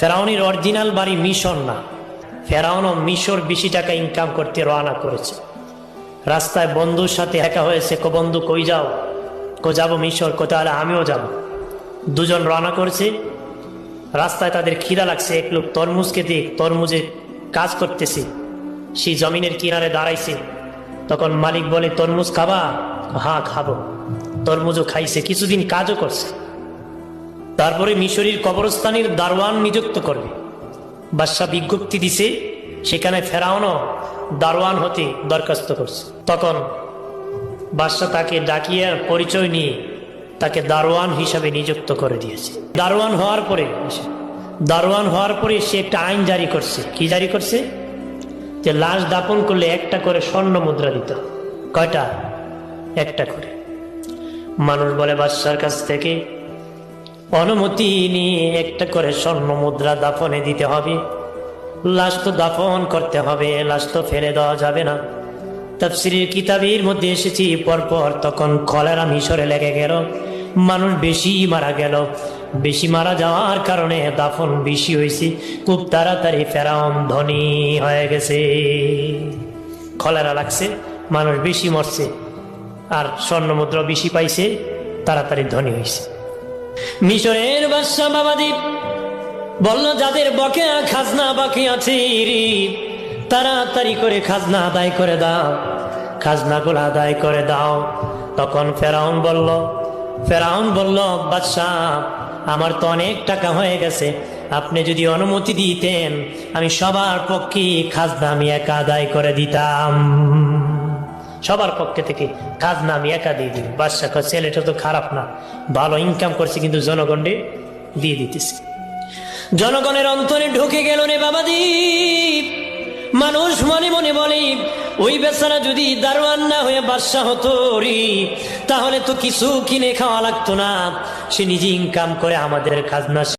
ফেরাউনের অরিজিনাল বাড়ি মিশর না, ফেরাউনও মিশর বেশি টাকা ইনকাম করতে রওনা করেছে। রাস্তায় বন্ধুর সাথে একা হয়েছে, কো বন্ধু কই যাও? কো যাবো মিশর। কো তাহলে আমিও যাব। দুজন রওনা করেছে। রাস্তায় তাদের খিদা লাগছে, এক লোক তরমুজ খেতে তরমুজে কাজ করতেছে, সেই জমিনের কিনারে দাঁড়াইছে। তখন মালিক বলে, তরমুজ খাবা? হ্যাঁ খাবো। তরমুজও খাইছে, কিছুদিন কাজও করছে। তারপরে মিশরীর কবরস্থানের দারোয়ান নিযুক্ত করবে। বাদশাহ বিজ্ঞপ্তি দিছে, সেখানে ফেরাউনও দারোয়ান হতে দরখাস্ত করছে। তখন বাদশাহ তাকে ডাকিয়ে পরিচয় নিয়ে তাকে দারোয়ান হিসাবে নিযুক্ত করে দিয়েছে। দারোয়ান হওয়ার পরে সে একটা আইন জারি করছে। কি জারি করছে? যে লাশ দাপন করলে একটা করে স্বর্ণ মুদ্রা দিত। কয়টা? একটা করে। মানুষ বলে বাদশার কাছ থেকে অনুমতি নিয়ে একটা করে স্বর্ণ মুদ্রা দাফনে দিতে হবে। লাশ তো দাফন করতে হবে, লাশ তো ফেলে দেওয়া যাবে না। তাফসীরের কিতাবের মধ্যে এসেছি পরপর তখন কলেরা মিশরে লেগে গেল, মানুষ বেশি মারা গেল। বেশি মারা যাওয়ার কারণে দাফন বেশি হয়েছে। খুব তাড়াতাড়ি ফেরাউন ধনী হয়ে গেছে। কলেরা লাগছে, মানুষ বেশি মরছে, আর স্বর্ণ মুদ্রা বেশি পাইছে, তাড়াতাড়ি ধনী হয়েছে। মিশরের বাদশা বাবাদীপ বলল, যাদের বকেয়া খাজনা বাকি আছে তাড়াতাড়ি করে খাজনা আদায় করে দাও, খাজনাগুলো আদায় করে দাও। তখন ফেরাউন বলল, বাদশা আমার তো অনেক টাকা হয়ে গেছে, আপনি যদি অনুমতি দিতেন আমি সবার পক্ষে খাজনা আমি একা আদায় করে দিতাম। সবার পক্ষে থেকে খাজনা আমি একা দিয়ে দিই। বাদশা কয়, ছেলেটা তো খারাপ না, ভালো ইনকাম করছে, কিন্তু জনগণে দিয়ে দিতেছে। জনগণের অন্তরে ঢুকে গেল রে বাবাজি। মানুষ মনে মনে বলে, ওই বেচারা যদি দারোয়ান না হয়ে বাদশা হতো তাহলে তো কিছু কিনে খাওয়া লাগতো না, সে নিজে ইনকাম করে আমাদের খাজনা